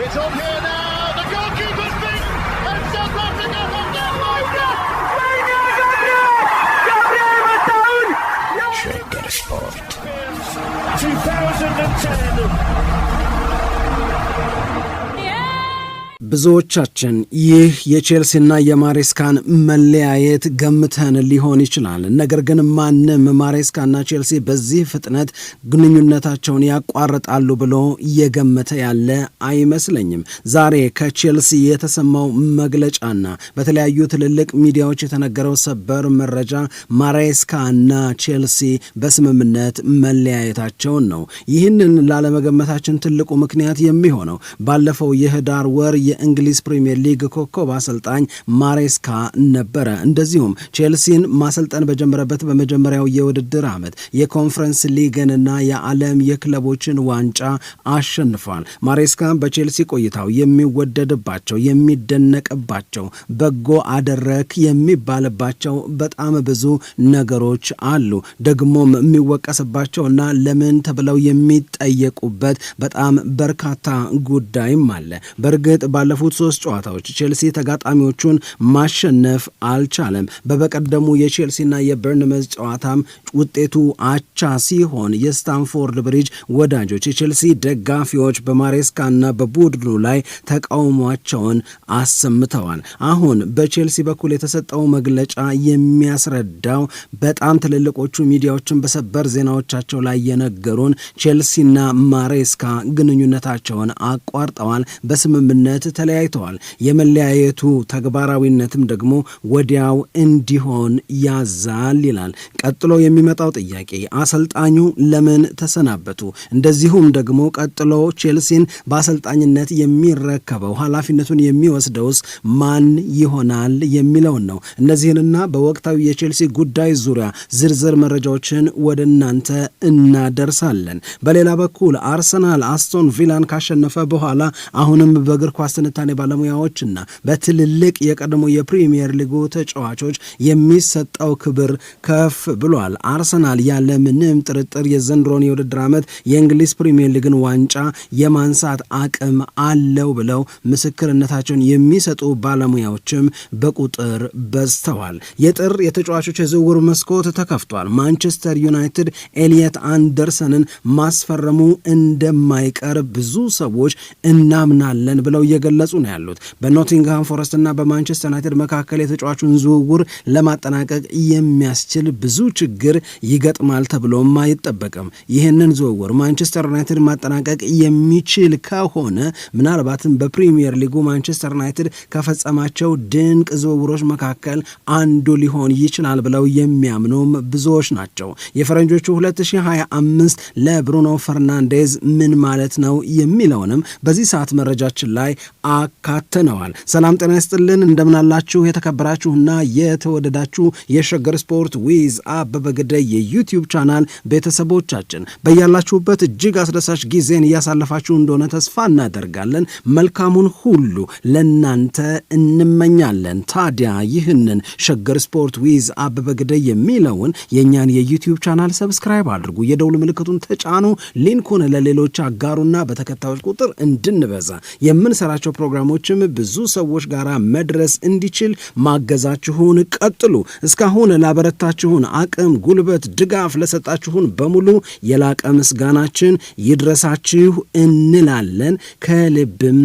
It's on here now. The goalkeeper's beaten, and South Africa have done Shaker Sport 2010. ብዙዎቻችን ይህ የቼልሲና የማሬስካን መለያየት ገምተን ሊሆን ይችላል። ነገር ግን ማንም ማሬስካና ቼልሲ በዚህ ፍጥነት ግንኙነታቸውን ያቋርጣሉ ብሎ እየገመተ ያለ አይመስለኝም። ዛሬ ከቼልሲ የተሰማው መግለጫና በተለያዩ ትልልቅ ሚዲያዎች የተነገረው ሰበር መረጃ ማሬስካና ቼልሲ በስምምነት መለያየታቸውን ነው። ይህንን ላለመገመታችን ትልቁ ምክንያት የሚሆነው ባለፈው የህዳር ወር የእንግሊዝ ፕሪሚየር ሊግ ኮከብ አሰልጣኝ ማሬስካ ነበረ። እንደዚሁም ቼልሲን ማሰልጠን በጀመረበት በመጀመሪያው የውድድር ዓመት የኮንፈረንስ ሊግንና የዓለም የክለቦችን ዋንጫ አሸንፏል። ማሬስካ በቼልሲ ቆይታው የሚወደድባቸው የሚደነቅባቸው በጎ አደረክ የሚባልባቸው በጣም ብዙ ነገሮች አሉ። ደግሞም የሚወቀስባቸውና ለምን ተብለው የሚጠየቁበት በጣም በርካታ ጉዳይም አለ። በእርግጥ ባለፉት 3 ጨዋታዎች ቼልሲ ተጋጣሚዎቹን ማሸነፍ አልቻለም። በበቀደሙ የቼልሲና የበርንመዝ ጨዋታም ውጤቱ አቻ ሲሆን የስታንፎርድ ብሪጅ ወዳጆች የቼልሲ ደጋፊዎች በማሬስካና በቡድኑ ላይ ተቃውሟቸውን አሰምተዋል። አሁን በቼልሲ በኩል የተሰጠው መግለጫ የሚያስረዳው በጣም ትልልቆቹ ሚዲያዎችን በሰበር ዜናዎቻቸው ላይ የነገሩን ቼልሲና ማሬስካ ግንኙነታቸውን አቋርጠዋል፣ በስምምነት ተለያይተዋል። የመለያየቱ ተግባራዊነትም ደግሞ ወዲያው እንዲሆን ያዛል ይላል። ቀጥሎ የሚመጣው ጥያቄ አሰልጣኙ ለምን ተሰናበቱ? እንደዚሁም ደግሞ ቀጥሎ ቼልሲን በአሰልጣኝነት የሚረከበው ኃላፊነቱን የሚወስደውስ ማን ይሆናል የሚለውን ነው። እነዚህንና በወቅታዊ የቼልሲ ጉዳይ ዙሪያ ዝርዝር መረጃዎችን ወደ እናንተ እናደርሳለን። በሌላ በኩል አርሰናል አስቶን ቪላን ካሸነፈ በኋላ አሁንም በእግር ኳስ ትንታኔ ባለሙያዎችና በትልልቅ የቀድሞ የፕሪሚየር ሊጉ ተጫዋቾች የሚሰጠው ክብር ከፍ ብሏል። አርሰናል ያለ ምንም ጥርጥር የዘንድሮን የውድድር ዓመት የእንግሊዝ ፕሪሚየር ሊግን ዋንጫ የማንሳት አቅም አለው ብለው ምስክርነታቸውን የሚሰጡ ባለሙያዎችም በቁጥር በዝተዋል። የጥር የተጫዋቾች የዝውውር መስኮት ተከፍቷል። ማንቸስተር ዩናይትድ ኤሊየት አንደርሰንን ማስፈረሙ እንደማይቀር ብዙ ሰዎች እናምናለን ብለው እየገለጹ ነው ያሉት። በኖቲንግሃም ፎረስት እና በማንቸስተር ዩናይትድ መካከል የተጫዋቹን ዝውውር ለማጠናቀቅ የሚያስችል ብዙ ችግር ይገጥማል ተብሎም አይጠበቅም። ይህንን ዝውውር ማንቸስተር ዩናይትድ ማጠናቀቅ የሚችል ከሆነ ምናልባትም በፕሪሚየር ሊጉ ማንቸስተር ዩናይትድ ከፈጸማቸው ድንቅ ዝውውሮች መካከል አንዱ ሊሆን ይችላል ብለው የሚያምኑም ብዙዎች ናቸው። የፈረንጆቹ 2025 ለብሩኖ ፈርናንዴዝ ምን ማለት ነው የሚለውንም በዚህ ሰዓት መረጃችን ላይ አካተነዋል። ሰላም ጤና ይስጥልን፣ እንደምናላችሁ የተከበራችሁና የተወደዳችሁ የሸገር ስፖርት ዊዝ አበበ ግደይ የዩቲዩብ ቻናል ቤተሰቦቻችን በያላችሁበት እጅግ አስደሳች ጊዜን እያሳለፋችሁ እንደሆነ ተስፋ እናደርጋለን። መልካሙን ሁሉ ለናንተ እንመኛለን። ታዲያ ይህንን ሸገር ስፖርት ዊዝ አበበ ግደይ የሚለውን የእኛን የዩቲዩብ ቻናል ሰብስክራይብ አድርጉ፣ የደውል ምልክቱን ተጫኑ፣ ሊንኩን ለሌሎች አጋሩና በተከታዮች ቁጥር እንድንበዛ የምንሰራቸው ፕሮግራሞችም ብዙ ሰዎች ጋር መድረስ እንዲችል ማገዛችሁን ቀጥሉ። እስካሁን ላበረታችሁን አቅም፣ ጉልበት፣ ድጋፍ ለሰጣችሁን በሙሉ የላቀ ምስጋናችን ይድረሳችሁ እንላለን። ከልብም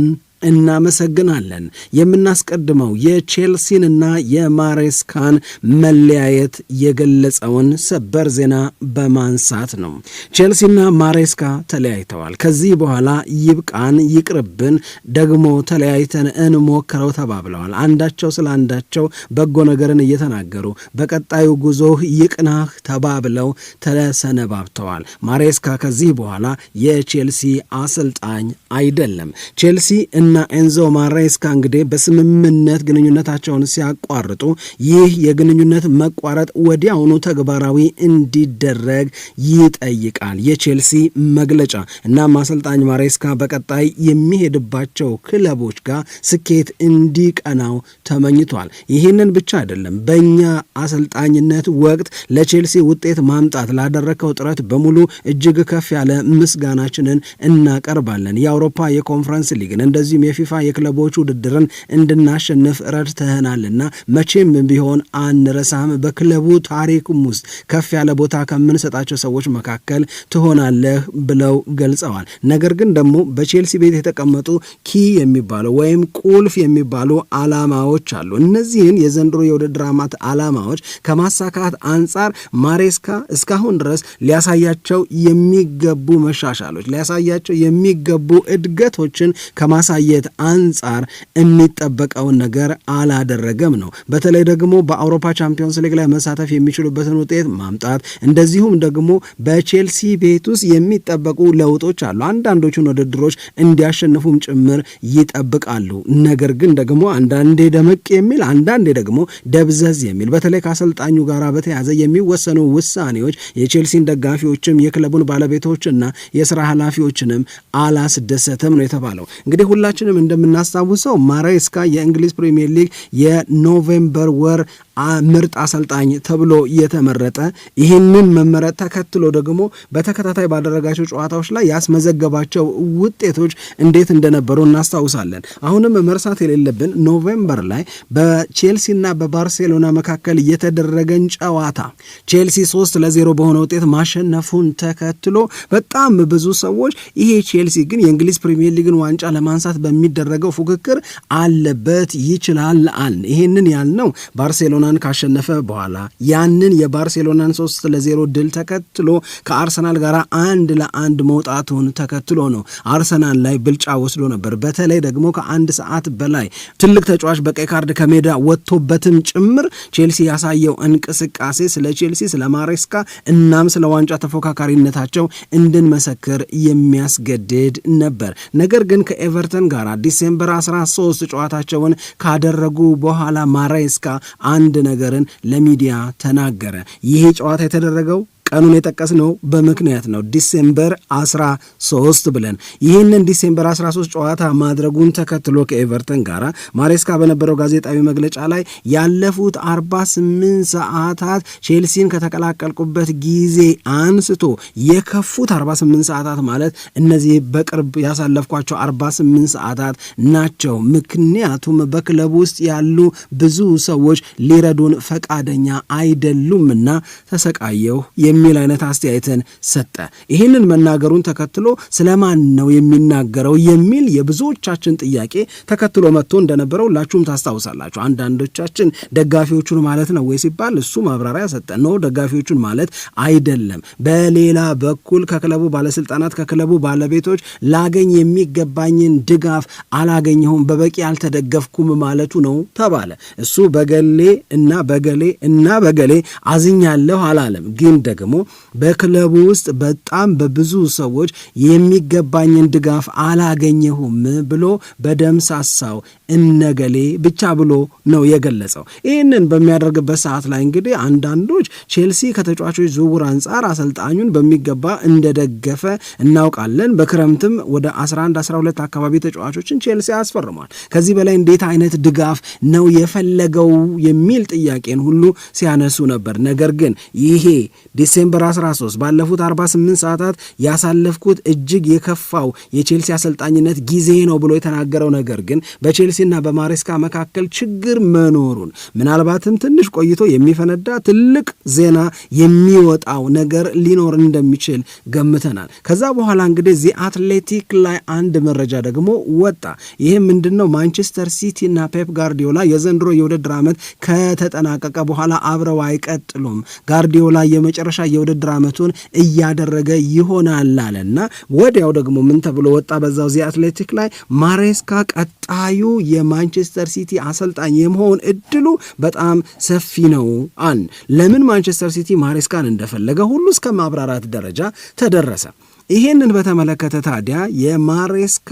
እናመሰግናለን። የምናስቀድመው የቼልሲንና የማሬስካን መለያየት የገለጸውን ሰበር ዜና በማንሳት ነው። ቼልሲና ማሬስካ ተለያይተዋል። ከዚህ በኋላ ይብቃን፣ ይቅርብን፣ ደግሞ ተለያይተን እንሞክረው ተባብለዋል። አንዳቸው ስለ አንዳቸው በጎ ነገርን እየተናገሩ በቀጣዩ ጉዞ ይቅናህ ተባብለው ተሰነባብተዋል። ማሬስካ ከዚህ በኋላ የቼልሲ አሰልጣኝ አይደለም። ቼልሲ እና እና ኤንዞ ማሬስካ እንግዲህ በስምምነት ግንኙነታቸውን ሲያቋርጡ ይህ የግንኙነት መቋረጥ ወዲያውኑ ተግባራዊ እንዲደረግ ይጠይቃል የቼልሲ መግለጫ። እናም አሰልጣኝ ማሬስካ በቀጣይ የሚሄድባቸው ክለቦች ጋር ስኬት እንዲቀናው ተመኝቷል። ይህንን ብቻ አይደለም፣ በእኛ አሰልጣኝነት ወቅት ለቼልሲ ውጤት ማምጣት ላደረከው ጥረት በሙሉ እጅግ ከፍ ያለ ምስጋናችንን እናቀርባለን። የአውሮፓ የኮንፈረንስ ሊግን እንደዚሁም የፊፋ የክለቦች ውድድርን እንድናሸንፍ ረድተህናልና መቼም ቢሆን አንረሳም። በክለቡ ታሪክም ውስጥ ከፍ ያለ ቦታ ከምንሰጣቸው ሰዎች መካከል ትሆናለህ ብለው ገልጸዋል። ነገር ግን ደግሞ በቼልሲ ቤት የተቀመጡ ኪ የሚባሉ ወይም ቁልፍ የሚባሉ አላማዎች አሉ። እነዚህን የዘንድሮ የውድድር ዓመት አላማዎች ከማሳካት አንጻር ማሬስካ እስካሁን ድረስ ሊያሳያቸው የሚገቡ መሻሻሎች፣ ሊያሳያቸው የሚገቡ እድገቶችን ከማሳየት አንጻር የሚጠበቀውን ነገር አላደረገም ነው። በተለይ ደግሞ በአውሮፓ ቻምፒዮንስ ሊግ ላይ መሳተፍ የሚችሉበትን ውጤት ማምጣት፣ እንደዚሁም ደግሞ በቼልሲ ቤት ውስጥ የሚጠበቁ ለውጦች አሉ። አንዳንዶቹን ውድድሮች እንዲያሸንፉም ጭምር ይጠብቃሉ። ነገር ግን ደግሞ አንዳንዴ ደመቅ የሚል አንዳንዴ ደግሞ ደብዘዝ የሚል በተለይ ከአሰልጣኙ ጋር በተያዘ የሚወሰኑ ውሳኔዎች የቼልሲን ደጋፊዎችም የክለቡን ባለቤቶችና የስራ ኃላፊዎችንም አላስደሰተም ነው የተባለው። እንግዲህ ሁላችንም እንደምናስታውሰው ማሬስካ የእንግሊዝ ፕሪሚየር ሊግ የኖቬምበር ወር ምርጥ አሰልጣኝ ተብሎ የተመረጠ፣ ይህንን መመረጥ ተከትሎ ደግሞ በተከታታይ ባደረጋቸው ጨዋታዎች ላይ ያስመዘገባቸው ውጤቶች እንዴት እንደነበሩ እናስታውሳለን። አሁንም መርሳት የሌለብን ኖቬምበር ላይ በቼልሲና በባርሴሎና መካከል የተደረገን ጨዋታ ቼልሲ 3-0 በሆነ ውጤት ማሸነፉን ተከትሎ በጣም ብዙ ሰዎች ይሄ ቼልሲ ግን የእንግሊዝ ፕሪሚየር ሊግን ዋንጫ ለማንሳት በሚደረገው ፉክክር አለበት ይችላል አል ይህንን ያልነው ባርሴሎናን ካሸነፈ በኋላ ያንን የባርሴሎናን 3-0 ድል ተከትሎ ከአርሰናል ጋር 1-1 መውጣቱን ተከትሎ ነው። አርሰናል ላይ ብልጫ ወስዶ ነበር። በተለይ ደግሞ ከአንድ ሰዓት በላይ ትልቅ ተጫዋች በቀይ ካርድ ከሜዳ ወጥቶበትም ጭምር ቼልሲ ያሳየው እንቅስቃሴ ስለ ቼልሲ፣ ስለ ማሬስካ እናም ስለ ዋንጫ ተፎካካሪነታቸው እንድንመሰክር የሚያስገድድ ነበር። ነገር ግን ከኤቨርተን ጋር ዲሴምበር 13 ጨዋታቸውን ካደረጉ በኋላ ማሬስካ አንድ ነገርን ለሚዲያ ተናገረ። ይሄ ጨዋታ የተደረገው ቀኑን የጠቀስነው በምክንያት ነው። ዲሴምበር 13 ብለን ይህንን ዲሴምበር 13 ጨዋታ ማድረጉን ተከትሎ ከኤቨርተን ጋር ማሬስካ በነበረው ጋዜጣዊ መግለጫ ላይ ያለፉት 48 ሰዓታት ቼልሲን ከተቀላቀልኩበት ጊዜ አንስቶ የከፉት 48 ሰዓታት ማለት እነዚህ በቅርብ ያሳለፍኳቸው 48 ሰዓታት ናቸው። ምክንያቱም በክለቡ ውስጥ ያሉ ብዙ ሰዎች ሊረዱን ፈቃደኛ አይደሉምና ተሰቃየሁ የሚል አይነት አስተያየትን ሰጠ። ይህንን መናገሩን ተከትሎ ስለማን ነው የሚናገረው የሚል የብዙዎቻችን ጥያቄ ተከትሎ መጥቶ እንደነበረው ሁላችሁም ታስታውሳላችሁ። አንዳንዶቻችን ደጋፊዎቹን ማለት ነው ወይ ሲባል እሱ ማብራሪያ ሰጠ። ነው ደጋፊዎቹን ማለት አይደለም፣ በሌላ በኩል ከክለቡ ባለስልጣናት ከክለቡ ባለቤቶች ላገኝ የሚገባኝን ድጋፍ አላገኘሁም፣ በበቂ አልተደገፍኩም ማለቱ ነው ተባለ። እሱ በገሌ እና በገሌ እና በገሌ አዝኛለሁ አላለም። ግን ደግሞ በክለቡ ውስጥ በጣም በብዙ ሰዎች የሚገባኝን ድጋፍ አላገኘሁም ብሎ በደምሳሳው እነገሌ ብቻ ብሎ ነው የገለጸው። ይህንን በሚያደርግበት ሰዓት ላይ እንግዲህ አንዳንዶች ቼልሲ ከተጫዋቾች ዝውውር አንጻር አሰልጣኙን በሚገባ እንደደገፈ እናውቃለን። በክረምትም ወደ 11-12 አካባቢ ተጫዋቾችን ቼልሲ አስፈርሟል። ከዚህ በላይ እንዴት አይነት ድጋፍ ነው የፈለገው የሚል ጥያቄን ሁሉ ሲያነሱ ነበር። ነገር ግን ይሄ ዲሴምበር 13 ባለፉት 48 ሰዓታት ያሳለፍኩት እጅግ የከፋው የቼልሲ አሰልጣኝነት ጊዜ ነው ብሎ የተናገረው ነገር ግን በቼልሲና በማሬስካ መካከል ችግር መኖሩን ምናልባትም ትንሽ ቆይቶ የሚፈነዳ ትልቅ ዜና የሚወጣው ነገር ሊኖር እንደሚችል ገምተናል። ከዛ በኋላ እንግዲህ ዚ አትሌቲክ ላይ አንድ መረጃ ደግሞ ወጣ። ይህ ምንድነው? ማንቸስተር ሲቲ እና ፔፕ ጋርዲዮላ የዘንድሮ የውድድር ዓመት ከተጠናቀቀ በኋላ አብረው አይቀጥሉም፣ ጋርዲዮላ የመጨረሻ የውድድር ዓመቱን እያደረገ ይሆናል አለና ወዲያው ደግሞ ምን ተብሎ ወጣ? በዛው ዚ አትሌቲክ ላይ ማሬስካ ቀጣዩ የማንቸስተር ሲቲ አሰልጣኝ የመሆን እድሉ በጣም ሰፊ ነው። ለምን ማንቸስተር ሲቲ ማሬስካን እንደፈለገ ሁሉ እስከ ማብራራት ደረጃ ተደረሰ። ይሄንን በተመለከተ ታዲያ የማሬስካ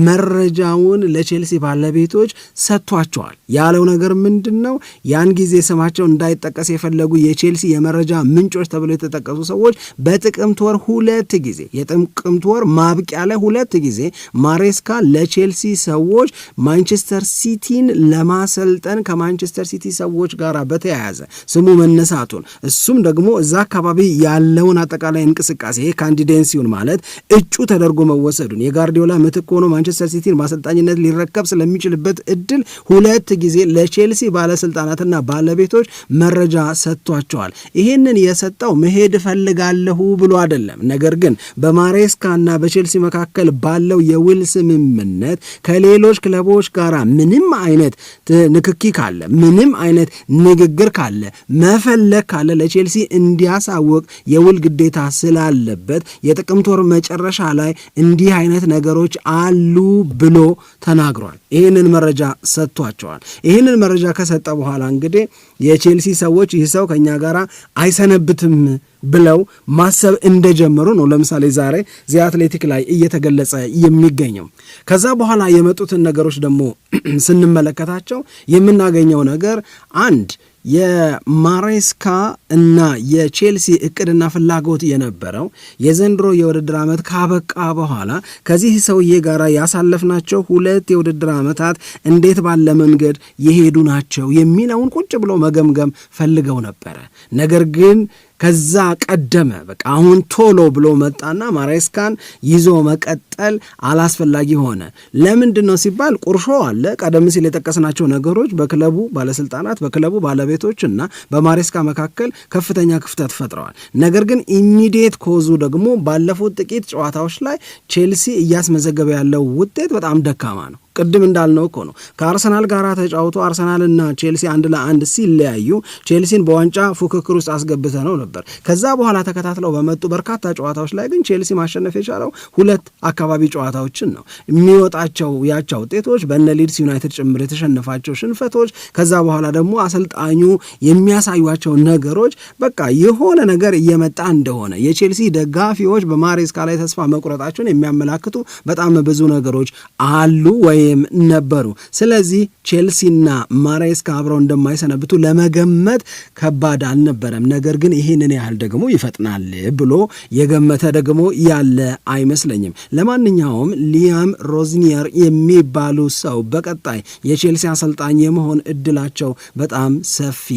መረጃውን ለቼልሲ ባለቤቶች ሰጥቷቸዋል። ያለው ነገር ምንድነው? ያን ጊዜ ስማቸው እንዳይጠቀስ የፈለጉ የቼልሲ የመረጃ ምንጮች ተብለው የተጠቀሱ ሰዎች በጥቅምት ወር 2 ጊዜ የጥቅምት ወር ማብቂያ ላይ 2 ጊዜ ማሬስካ ለቼልሲ ሰዎች ማንቸስተር ሲቲን ለማሰልጠን ከማንቸስተር ሲቲ ሰዎች ጋር በተያያዘ ስሙ መነሳቱን እሱም ደግሞ እዛ አካባቢ ያለውን አጠቃላይ እንቅስቃሴ ካንዲዴንሲውን ማለት እጩ ተደርጎ መወሰዱን የጋርዲዮላ ምትክ ሆኖ ማንቸስተር ሲቲን ማሰልጣኝነት ሊረከብ ስለሚችልበት እድል 2 ጊዜ ለቼልሲ ባለስልጣናትና ባለቤቶች መረጃ ሰጥቷቸዋል። ይህንን የሰጠው መሄድ እፈልጋለሁ ብሎ አይደለም። ነገር ግን በማሬስካና በቼልሲ መካከል ባለው የውል ስምምነት ከሌሎች ክለቦች ጋር ምንም አይነት ንክኪ ካለ ምንም አይነት ንግግር ካለ መፈለግ ካለ ለቼልሲ እንዲያሳውቅ የውል ግዴታ ስላለበት የጥቅምት ወር መጨረሻ ላይ እንዲህ አይነት ነገሮች አሉ ብሎ ተናግሯል። ይህንን መረጃ ሰጥቷቸዋል። ይህንን መረጃ ከሰጠ በኋላ እንግዲህ የቼልሲ ሰዎች ይህ ሰው ከኛ ጋር አይሰነብትም ብለው ማሰብ እንደጀመሩ ነው ለምሳሌ ዛሬ ዚ አትሌቲክ ላይ እየተገለጸ የሚገኘው። ከዛ በኋላ የመጡትን ነገሮች ደግሞ ስንመለከታቸው የምናገኘው ነገር አንድ የማሬስካ እና የቼልሲ እቅድና ፍላጎት የነበረው የዘንድሮ የውድድር ዓመት ካበቃ በኋላ ከዚህ ሰውዬ ጋር ያሳለፍናቸው 2 የውድድር ዓመታት እንዴት ባለ መንገድ የሄዱ ናቸው የሚለውን ቁጭ ብሎ መገምገም ፈልገው ነበረ። ነገር ግን ከዛ ቀደመ በቃ አሁን ቶሎ ብሎ መጣና ማሬስካን ይዞ መቀጠል አላስፈላጊ ሆነ። ለምንድን ነው ሲባል ቁርሾ አለ። ቀደም ሲል የጠቀስናቸው ነገሮች በክለቡ ባለስልጣናት በክለቡ ባለቤቶችና በማሬስካ መካከል ከፍተኛ ክፍተት ፈጥረዋል። ነገር ግን ኢሚዲየት ኮዙ ደግሞ ባለፉት ጥቂት ጨዋታዎች ላይ ቼልሲ እያስመዘገበ ያለው ውጤት በጣም ደካማ ነው። ቅድም እንዳልነው እኮ ነው ከአርሰናል ጋር ተጫውቶ አርሰናልና ቼልሲ 1-1 ሲለያዩ ቼልሲን በዋንጫ ፉክክር ውስጥ አስገብተ ነው ነበር። ከዛ በኋላ ተከታትለው በመጡ በርካታ ጨዋታዎች ላይ ግን ቼልሲ ማሸነፍ የቻለው 2 አካባቢ ጨዋታዎችን ነው። የሚወጣቸው ያቻ ውጤቶች በእነ ሊድስ ዩናይትድ ጭምር የተሸነፋቸው ሽንፈቶች፣ ከዛ በኋላ ደግሞ አሰልጣኙ የሚያሳዩቸው ነገሮች በቃ የሆነ ነገር እየመጣ እንደሆነ የቼልሲ ደጋፊዎች በማሬስካ ላይ ተስፋ መቁረጣቸውን የሚያመላክቱ በጣም ብዙ ነገሮች አሉ ወይ ነበሩ። ስለዚህ ቼልሲና ማሬስካ አብረው እንደማይሰነብቱ ለመገመት ከባድ አልነበረም። ነገር ግን ይህንን ያህል ደግሞ ይፈጥናል ብሎ የገመተ ደግሞ ያለ አይመስለኝም። ለማንኛውም ሊያም ሮዝኒየር የሚባሉ ሰው በቀጣይ የቼልሲ አሰልጣኝ የመሆን እድላቸው በጣም ሰፊ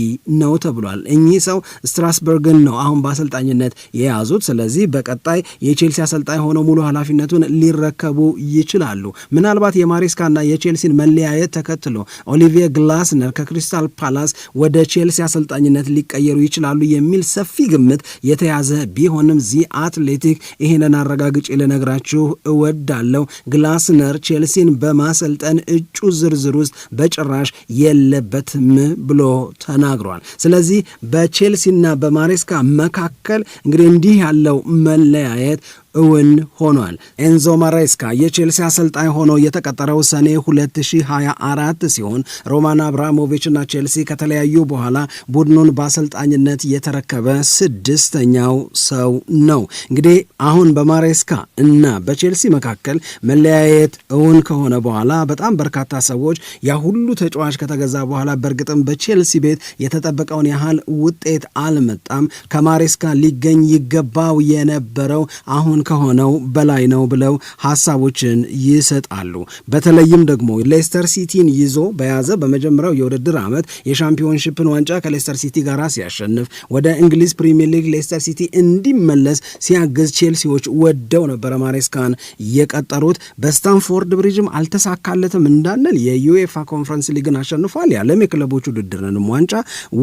ነው ተብሏል። እኚህ ሰው ስትራስበርግን ነው አሁን በአሰልጣኝነት የያዙት። ስለዚህ በቀጣይ የቼልሲ አሰልጣኝ ሆነው ሙሉ ኃላፊነቱን ሊረከቡ ይችላሉ። ምናልባት የማሬስካና የቼልሲን መለያየት ተከትሎ ኦሊቪየ ግላስነር ከክሪስታል ፓላስ ወደ ቼልሲ አሰልጣኝነት ሊቀየሩ ይችላሉ የሚል ሰፊ ግምት የተያዘ ቢሆንም ዚ አትሌቲክ ይህንን አረጋግጬ ልነግራችሁ እወዳለሁ። ግላስነር ቼልሲን በማሰልጠን እጩ ዝርዝር ውስጥ በጭራሽ የለበትም ብሎ ተናግሯል። ስለዚህ በቼልሲና በማሬስካ መካከል እንግዲህ እንዲህ ያለው መለያየት እውን ሆኗል። ኤንዞ ማሬስካ የቼልሲ አሰልጣኝ ሆኖ የተቀጠረው ሰኔ 2024 ሲሆን ሮማን አብራሞቪች እና ቼልሲ ከተለያዩ በኋላ ቡድኑን በአሰልጣኝነት የተረከበ 6ኛው ሰው ነው። እንግዲህ አሁን በማሬስካ እና በቼልሲ መካከል መለያየት እውን ከሆነ በኋላ በጣም በርካታ ሰዎች ያ ሁሉ ተጫዋች ከተገዛ በኋላ በእርግጥም በቼልሲ ቤት የተጠበቀውን ያህል ውጤት አልመጣም፣ ከማሬስካ ሊገኝ ይገባው የነበረው አሁን ከሆነው በላይ ነው ብለው ሐሳቦችን ይሰጣሉ። በተለይም ደግሞ ሌስተር ሲቲን ይዞ በያዘ በመጀመሪያው የውድድር ዓመት የሻምፒዮንሺፕን ዋንጫ ከሌስተር ሲቲ ጋር ሲያሸንፍ ወደ እንግሊዝ ፕሪሚየር ሊግ ሌስተር ሲቲ እንዲመለስ ሲያግዝ ቼልሲዎች ወደው ነበረ ማሬስካን የቀጠሩት። በስታንፎርድ ብሪጅም አልተሳካለትም እንዳንል የዩኤፋ ኮንፈረንስ ሊግን አሸንፏል። የዓለም የክለቦች ውድድርንም ዋንጫ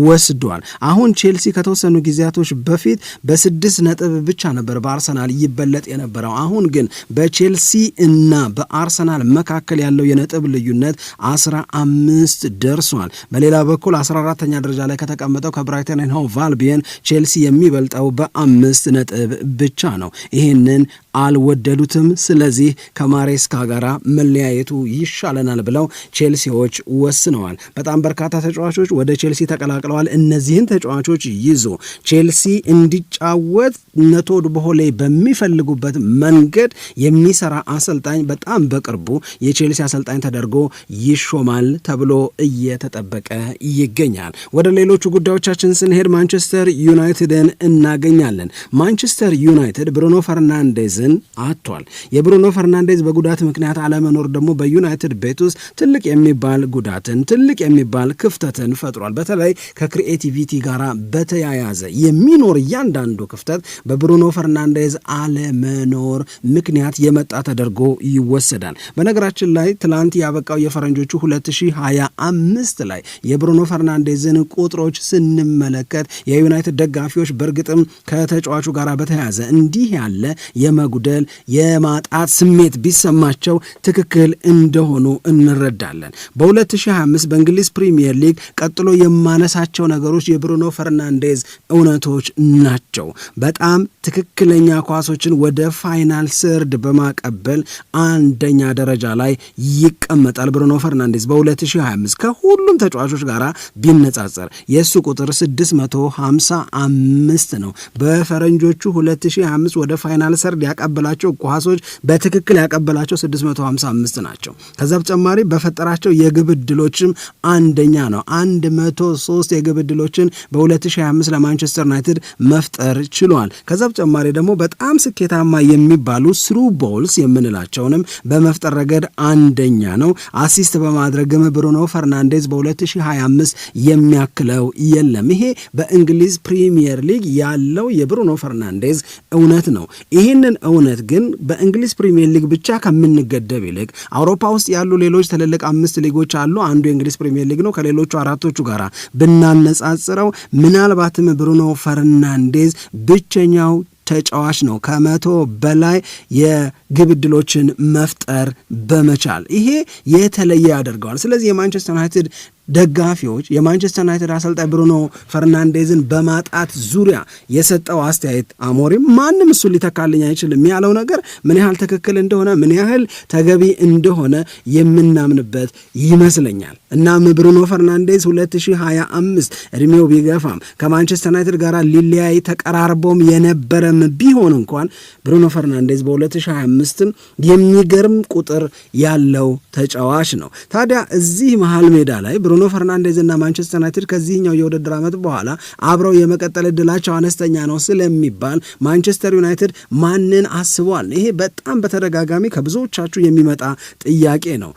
ወስዷል። አሁን ቼልሲ ከተወሰኑ ጊዜያቶች በፊት በ6 ነጥብ ብቻ ነበር በአርሰናል ይበለጥ የነበረው። አሁን ግን በቼልሲ እና በአርሰናል መካከል ያለው የነጥብ ልዩነት 15 ደርሷል። በሌላ በኩል 14ኛ ደረጃ ላይ ከተቀመጠው ከብራይተን ኤንድ ሆቭ አልቢየን ቼልሲ የሚበልጠው በ5 ነጥብ ብቻ ነው። ይህንን አልወደዱትም። ስለዚህ ከማሬስካ ጋር መለያየቱ ይሻለናል ብለው ቼልሲዎች ወስነዋል። በጣም በርካታ ተጫዋቾች ወደ ቼልሲ ተቀላቅለዋል። እነዚህን ተጫዋቾች ይዞ ቼልሲ እንዲጫወት ነቶድ ቦሆሌ በሚፈልግ በሚፈልጉበት መንገድ የሚሰራ አሰልጣኝ በጣም በቅርቡ የቼልሲ አሰልጣኝ ተደርጎ ይሾማል ተብሎ እየተጠበቀ ይገኛል። ወደ ሌሎቹ ጉዳዮቻችን ስንሄድ ማንቸስተር ዩናይትድን እናገኛለን። ማንቸስተር ዩናይትድ ብሩኖ ፈርናንዴዝን አጥቷል። የብሩኖ ፈርናንዴዝ በጉዳት ምክንያት አለመኖር ደግሞ በዩናይትድ ቤት ውስጥ ትልቅ የሚባል ጉዳትን፣ ትልቅ የሚባል ክፍተትን ፈጥሯል። በተለይ ከክሪኤቲቪቲ ጋር በተያያዘ የሚኖር እያንዳንዱ ክፍተት በብሩኖ ፈርናንዴዝ አለመኖር ምክንያት የመጣ ተደርጎ ይወሰዳል። በነገራችን ላይ ትላንት ያበቃው የፈረንጆቹ 2025 ላይ የብሩኖ ፈርናንዴዝን ቁጥሮች ስንመለከት የዩናይትድ ደጋፊዎች በእርግጥም ከተጫዋቹ ጋር በተያያዘ እንዲህ ያለ የመጉደል የማጣት ስሜት ቢሰማቸው ትክክል እንደሆኑ እንረዳለን። በ2025 በእንግሊዝ ፕሪሚየር ሊግ ቀጥሎ የማነሳቸው ነገሮች የብሩኖ ፈርናንዴዝ እውነቶች ናቸው። በጣም ትክክለኛ ኳሶችን ወደ ፋይናል ሰርድ በማቀበል አንደኛ ደረጃ ላይ ይቀመጣል። ብሩኖ ፈርናንዴዝ በ2025 ከሁሉም ተጫዋቾች ጋር ቢነጻጸር የእሱ ቁጥር 655 ነው። በፈረንጆቹ 2025 ወደ ፋይናል ሰርድ ያቀበላቸው ኳሶች በትክክል ያቀበላቸው 655 ናቸው። ከዛ በተጨማሪ በፈጠራቸው የግብ ዕድሎችም አንደኛ ነው። 103 የግብ ዕድሎችን በ2025 ለማንቸስተር ዩናይትድ መፍጠር ችሏል። ከዛ በተጨማሪ ደግሞ በጣም ስኬታማ የሚባሉ ስሩ ቦልስ የምንላቸውንም በመፍጠር ረገድ አንደኛ ነው። አሲስት በማድረግም ብሩኖ ፈርናንዴዝ በ2025 የሚያክለው የለም። ይሄ በእንግሊዝ ፕሪሚየር ሊግ ያለው የብሩኖ ፈርናንዴዝ እውነት ነው። ይህንን እውነት ግን በእንግሊዝ ፕሪሚየር ሊግ ብቻ ከምንገደብ ይልቅ አውሮፓ ውስጥ ያሉ ሌሎች ትልልቅ 5 ሊጎች አሉ። አንዱ የእንግሊዝ ፕሪሚየር ሊግ ነው። ከሌሎቹ አራቶቹ ጋር ብናነጻጽረው ምናልባትም ብሩኖ ፈርናንዴዝ ብቸኛው ተጫዋች ነው 100 በላይ የግብ ዕድሎችን መፍጠር በመቻል ይሄ የተለየ ያደርገዋል። ስለዚህ የማንቸስተር ዩናይትድ ደጋፊዎች የማንቸስተር ዩናይትድ አሰልጣኝ ብሩኖ ፈርናንዴዝን በማጣት ዙሪያ የሰጠው አስተያየት አሞሪም ማንም እሱ ሊተካልኝ አይችልም ያለው ነገር ምን ያህል ትክክል እንደሆነ ምን ያህል ተገቢ እንደሆነ የምናምንበት ይመስለኛል። እናም ብሩኖ ፈርናንዴዝ 2025 እድሜው ቢገፋም ከማንቸስተር ዩናይትድ ጋር ሊለያይ ተቀራርቦም የነበረም ቢሆን እንኳን ብሩኖ ፈርናንዴዝ በ2025 የሚገርም ቁጥር ያለው ተጫዋች ነው። ታዲያ እዚህ መሃል ሜዳ ላይ ብሩኖ ፈርናንዴዝ እና ማንቸስተር ዩናይትድ ከዚህኛው የውድድር ዓመት በኋላ አብረው የመቀጠል ዕድላቸው አነስተኛ ነው ስለሚባል ማንቸስተር ዩናይትድ ማንን አስቧል? ይሄ በጣም በተደጋጋሚ ከብዙዎቻችሁ የሚመጣ ጥያቄ ነው።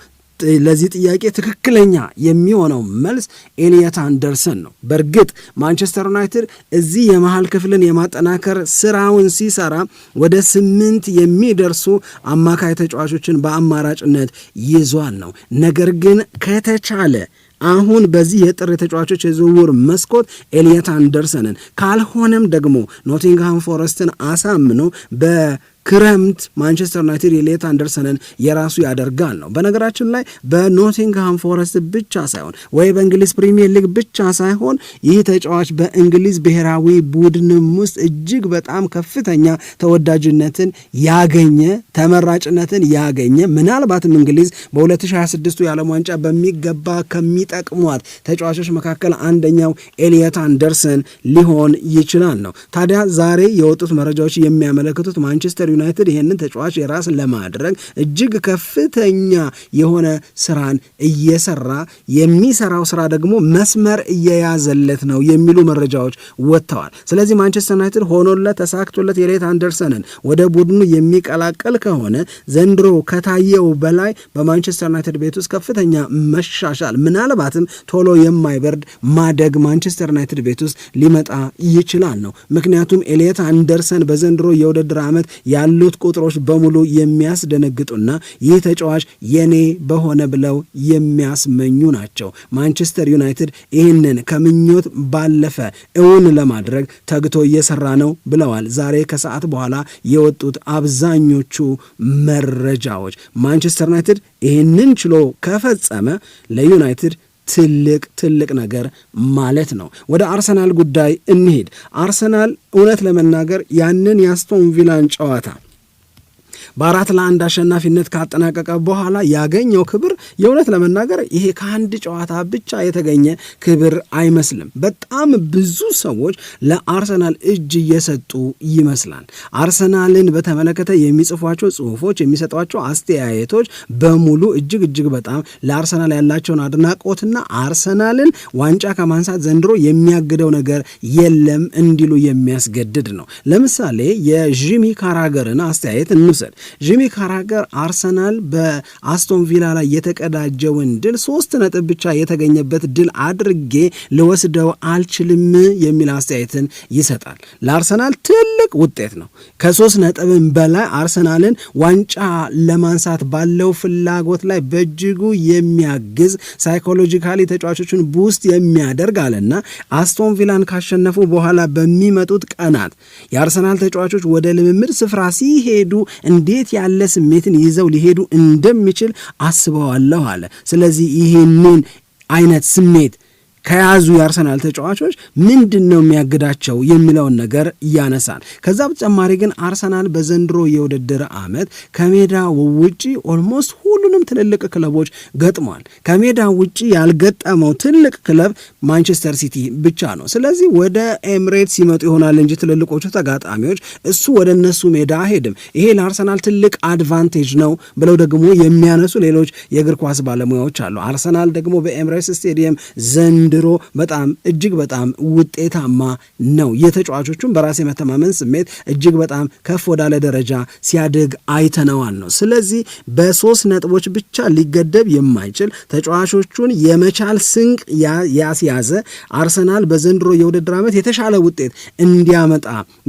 ለዚህ ጥያቄ ትክክለኛ የሚሆነው መልስ ኤሊየት አንደርሰን ነው። በእርግጥ ማንቸስተር ዩናይትድ እዚህ የመሃል ክፍልን የማጠናከር ስራውን ሲሰራ ወደ 8 የሚደርሱ አማካይ ተጫዋቾችን በአማራጭነት ይዟል ነው። ነገር ግን ከተቻለ አሁን በዚህ የጥር የተጫዋቾች የዝውውር መስኮት ኤሊየት አንደርሰንን ካልሆነም ደግሞ ኖቲንግሃም ፎረስትን አሳምኖ በክረምት ማንቸስተር ዩናይትድ ኤሊየት አንደርሰንን የራሱ ያደርጋል ነው። በነገራችን ላይ በኖቲንግሃም ፎረስት ብቻ ሳይሆን ወይ በእንግሊዝ ፕሪሚየር ሊግ ብቻ ሳይሆን ይህ ተጫዋች በእንግሊዝ ብሔራዊ ቡድንም ውስጥ እጅግ በጣም ከፍተኛ ተወዳጅነትን ያገኘ ተመራጭነትን ያገኘ ምናልባትም እንግሊዝ በ2026 የዓለም ዋንጫ በሚገባ ከሚጠቅሟት ተጫዋቾች መካከል አንደኛው ኤሊየት አንደርሰን ሊሆን ይችላል ነው። ታዲያ ዛሬ የወጡት መረጃዎች የሚያመለክቱት ማንቸስተር ዩናይትድ ይህንን ተጫዋች የራስ ለማድረግ እጅግ ከፍተኛ የሆነ ስራን እየሰራ የሚሰራው ስራ ደግሞ መስመር እየያዘለት ነው የሚሉ መረጃዎች ወጥተዋል። ስለዚህ ማንቸስተር ዩናይትድ ሆኖለት ተሳክቶለት ኤሊየት አንደርሰንን ወደ ቡድኑ የሚቀላቀል ከሆነ ዘንድሮ ከታየው በላይ በማንቸስተር ዩናይትድ ቤት ውስጥ ከፍተኛ መሻሻል ምናልባትም ቶሎ የማይበርድ ማደግ ማንቸስተር ዩናይትድ ቤት ውስጥ ሊመጣ ይችላል ነው። ምክንያቱም ኤሊየት አንደርሰን በዘንድሮ የውድድር ዓመት ያሉት ቁጥሮች በሙሉ የሚያስደነግጡና ይህ ተጫዋች የኔ በሆነ ብለው የሚያስመኙ ናቸው። ማንቸስተር ዩናይትድ ይህንን ከምኞት ባለፈ እውን ለማድረግ ተግቶ እየሰራ ነው ብለዋል ዛሬ ከሰዓት በኋላ የወጡት አብዛኞቹ መረጃዎች። ማንቸስተር ዩናይትድ ይህንን ችሎ ከፈጸመ ለዩናይትድ ትልቅ ነገር ማለት ነው። ወደ አርሰናል ጉዳይ እንሂድ። አርሰናል እውነት ለመናገር ያንን የአስቶን ቪላን ጨዋታ በ4-1 አሸናፊነት ካጠናቀቀ በኋላ ያገኘው ክብር የእውነት ለመናገር ይሄ ከአንድ ጨዋታ ብቻ የተገኘ ክብር አይመስልም። በጣም ብዙ ሰዎች ለአርሰናል እጅ እየሰጡ ይመስላል። አርሰናልን በተመለከተ የሚጽፏቸው ጽሁፎች፣ የሚሰጧቸው አስተያየቶች በሙሉ እጅግ በጣም ለአርሰናል ያላቸውን አድናቆትና አርሰናልን ዋንጫ ከማንሳት ዘንድሮ የሚያግደው ነገር የለም እንዲሉ የሚያስገድድ ነው። ለምሳሌ የጂሚ ካራገርን አስተያየት እንውሰድ። ጂሚ ካራገር አርሰናል በአስቶን ቪላ ላይ የተቀዳጀውን ድል 3 ነጥብ ብቻ የተገኘበት ድል አድርጌ ልወስደው አልችልም የሚል አስተያየትን ይሰጣል። ለአርሰናል ትልቅ ውጤት ነው። ከ3 ነጥብም በላይ አርሰናልን ዋንጫ ለማንሳት ባለው ፍላጎት ላይ በእጅጉ የሚያግዝ ሳይኮሎጂካሊ ተጫዋቾችን ቡስት የሚያደርግ አለና አስቶን ቪላን ካሸነፉ በኋላ በሚመጡት ቀናት የአርሰናል ተጫዋቾች ወደ ልምምድ ስፍራ ሲሄዱ እንዴት ያለ ስሜትን ይዘው ሊሄዱ እንደሚችል አስበዋለሁ አለ። ስለዚህ ይህንን አይነት ስሜት ከያዙ የአርሰናል ተጫዋቾች ምንድን ነው የሚያግዳቸው የሚለውን ነገር ያነሳል። ከዛ በተጨማሪ ግን አርሰናል በዘንድሮ የውድድር ዓመት ከሜዳ ውጪ ኦልሞስት ሁሉንም ትልልቅ ክለቦች ገጥሟል። ከሜዳ ውጪ ያልገጠመው ትልቅ ክለብ ማንቸስተር ሲቲ ብቻ ነው። ስለዚህ ወደ ኤምሬትስ ሲመጡ ይሆናል እንጂ ትልልቆቹ ተጋጣሚዎች እሱ ወደ እነሱ ሜዳ አይሄድም። ይሄ ለአርሰናል ትልቅ አድቫንቴጅ ነው ብለው ደግሞ የሚያነሱ ሌሎች የእግር ኳስ ባለሙያዎች አሉ። አርሰናል ደግሞ በኤምሬትስ ስቴዲየም ዘንድሮ በጣም እጅግ በጣም ውጤታማ ነው። የተጫዋቾቹን በራስ የመተማመን ስሜት እጅግ በጣም ከፍ ወዳለ ደረጃ ሲያድግ አይተነዋል ነው። ስለዚህ በ3 ነጥቦች ብቻ ሊገደብ የማይችል ተጫዋቾቹን የመቻል ስንቅ ያስያዘ አርሰናል በዘንድሮ የውድድር ዓመት የተሻለ ውጤት እንዲያመጣ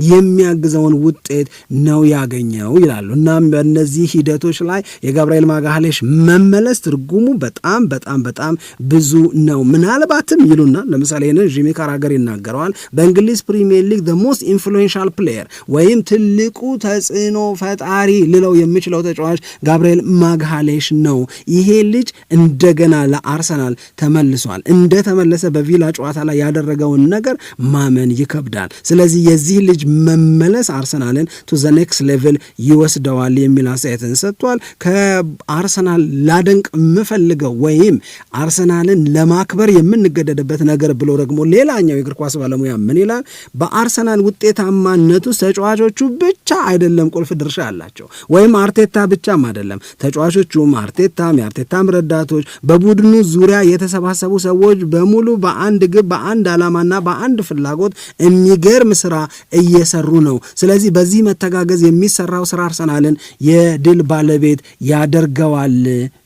የሚያግዘውን ውጤት ነው ያገኘው ይላሉ። እናም በእነዚህ ሂደቶች ላይ የጋብርኤል ማጋሌሽ መመለስ ትርጉሙ በጣም በጣም በጣም ብዙ ነው። ምናልባትም ይሉና ለምሳሌ ጂሚ ካራገር ይናገረዋል። በእንግሊዝ ፕሪሚየር ሊግ the most influential player ወይም ትልቁ ተጽዕኖ ፈጣሪ ልለው የሚችለው ተጫዋች ጋብርኤል ማጋሌሽ ነው። ይሄ ልጅ እንደገና ለአርሰናል ተመልሷል። እንደተመለሰ በቪላ ጨዋታ ላይ ያደረገውን ነገር ማመን ይከብዳል። ስለዚህ የዚህ ልጅ መመለስ አርሰናልን to the next level ይወስደዋል የሚል አስተያየትን ሰጥቷል። ከአርሰናል ላደንቅ የምፈልገው ወይም አርሰናልን ለማክበር የምንገደድበት ነገር ብሎ ደግሞ ሌላኛው የእግር ኳስ ባለሙያ ምን ይላል? በአርሰናል ውጤታማነት ውስጥ ተጫዋቾቹ ብቻ አይደለም ቁልፍ ድርሻ አላቸው፣ ወይም አርቴታ ብቻም አይደለም። ተጫዋቾቹም አርቴታም፣ የአርቴታም ረዳቶች፣ በቡድኑ ዙሪያ የተሰባሰቡ ሰዎች በሙሉ በአንድ ግብ፣ በአንድ ዓላማና በአንድ ፍላጎት የሚገርም ስራ እየሰሩ ነው። ስለዚህ በዚህ መተጋገዝ የሚሰራው ስራ አርሰናልን የድል ባለቤት ያደርገዋል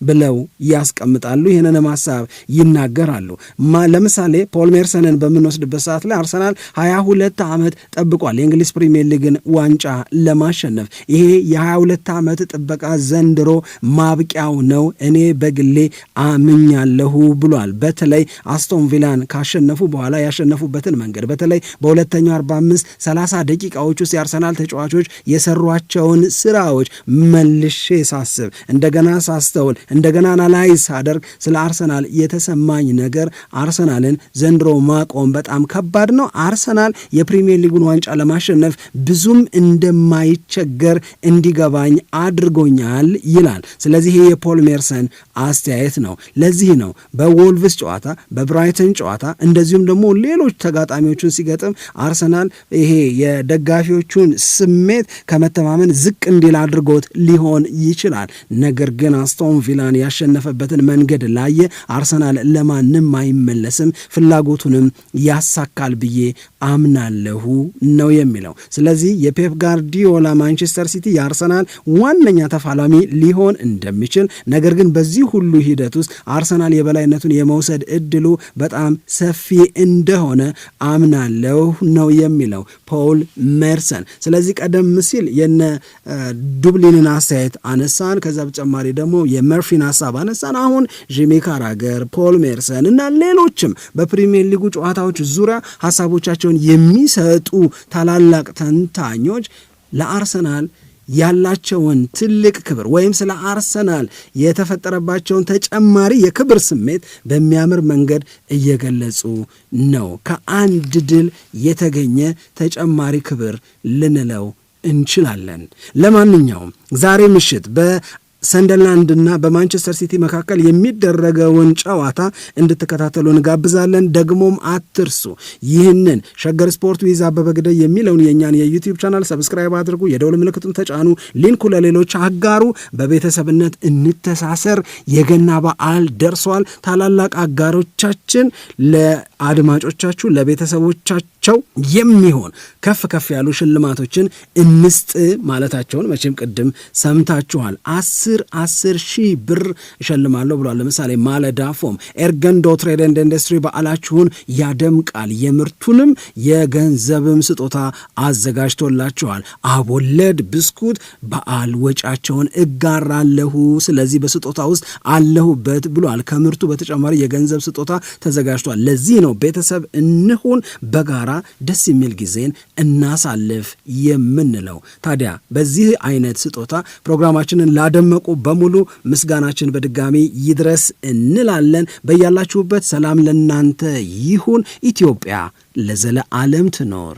ብለው ያስቀምጣሉ። ይህንንም ሀሳብ ይናገራሉ። ለምሳሌ ፖል ሜርሰንን በምንወስድበት ሰዓት ላይ አርሰናል 22 ዓመት ጠብቋል የእንግሊዝ ፕሪሚየር ሊግን ዋንጫ ለማሸነፍ። ይሄ የ22 ዓመት ጥበቃ ዘንድሮ ማብቂያው ነው፣ እኔ በግሌ አምኛለሁ ብሏል። በተለይ አስቶን ቪላን ካሸነፉ በኋላ ያሸነፉበትን መንገድ፣ በተለይ በሁለተኛው 45-30 ደቂቃዎች ውስጥ የአርሰናል ተጫዋቾች የሰሯቸውን ስራዎች መልሼ ሳስብ፣ እንደገና ሳስተውል፣ እንደገና አናላይዝ ሳደርግ ስለ አርሰናል የተሰማኝ ነገር አርሰናልን ዘንድሮ ማቆም በጣም ከባድ ነው። አርሰናል የፕሪሚየር ሊጉን ዋንጫ ለማሸነፍ ብዙም እንደማይቸገር እንዲገባኝ አድርጎኛል ይላል። ስለዚህ ይሄ የፖል ሜርሰን አስተያየት ነው። ለዚህ ነው በዎልቭስ ጨዋታ፣ በብራይተን ጨዋታ እንደዚሁም ደግሞ ሌሎች ተጋጣሚዎቹን ሲገጥም አርሰናል ይሄ የደጋፊዎቹን ስሜት ከመተማመን ዝቅ እንዲል አድርጎት ሊሆን ይችላል። ነገር ግን አስቶን ቪላን ያሸነፈበትን መንገድ ላየ አርሰናል ለማንም አይመለስም፣ ፍላጎቱንም ያሳካል ብዬ አምናለሁ ነው የሚለው። ስለዚህ የፔፕ ጋርዲዮላ ማንቸስተር ሲቲ የአርሰናል ዋነኛ ተፋላሚ ሊሆን እንደሚችል፣ ነገር ግን በዚህ ሁሉ ሂደት ውስጥ አርሰናል የበላይነቱን የመውሰድ እድሉ በጣም ሰፊ እንደሆነ አምናለሁ ነው የሚለው ፖል ሜርሰን። ስለዚህ ቀደም ሲል የነ ዱብሊንን አስተያየት አነሳን፣ ከዛ በተጨማሪ ደግሞ የመርፊን ሀሳብ አነሳን። አሁን ጂሚ ካራገር፣ ፖል ሜርሰን እና ሌሎችም በፕሪሚየር ሊጉ ጨዋታዎች ዙሪያ ሀሳቦቻቸውን የሚሰጡ ታላላቅ ተንታኞች ለአርሰናል ያላቸውን ትልቅ ክብር ወይም ስለ አርሰናል የተፈጠረባቸውን ተጨማሪ የክብር ስሜት በሚያምር መንገድ እየገለጹ ነው። ከአንድ ድል የተገኘ ተጨማሪ ክብር ልንለው እንችላለን። ለማንኛውም ዛሬ ምሽት ሰንደርላንድ እና በማንቸስተር ሲቲ መካከል የሚደረገውን ጨዋታ እንድትከታተሉ እንጋብዛለን። ደግሞም አትርሱ፣ ይህንን ሸገር ስፖርት ዊዝ አበበ ግደይ የሚለውን የእኛን የዩቲዩብ ቻናል ሰብስክራይብ አድርጉ፣ የደውል ምልክቱን ተጫኑ፣ ሊንኩ ለሌሎች አጋሩ፣ በቤተሰብነት እንተሳሰር። የገና በዓል ደርሷል። ታላላቅ አጋሮቻችን ለአድማጮቻችሁ ለቤተሰቦቻቸው የሚሆን ከፍ ከፍ ያሉ ሽልማቶችን እንስጥ ማለታቸውን መቼም ቅድም ሰምታችኋል። 10 ሺህ ብር እሸልማለሁ ብሏል። ለምሳሌ ማለዳ ፎም፣ ኤርገንዶ ትሬድ ኤንድ ኢንዱስትሪ በዓላችሁን ያደምቃል። የምርቱንም የገንዘብም ስጦታ አዘጋጅቶላችኋል። አቦለድ ብስኩት በዓል ወጫቸውን እጋራለሁ፣ ስለዚህ በስጦታ ውስጥ አለሁበት ብሏል። ከምርቱ በተጨማሪ የገንዘብ ስጦታ ተዘጋጅቷል። ለዚህ ነው ቤተሰብ እንሁን፣ በጋራ ደስ የሚል ጊዜን እናሳልፍ የምንለው። ታዲያ በዚህ አይነት ስጦታ ፕሮግራማችንን ላደመቁ በሙሉ ምስጋናችን በድጋሚ ይድረስ እንላለን። በያላችሁበት ሰላም ለናንተ ይሁን። ኢትዮጵያ ለዘለዓለም ትኖር።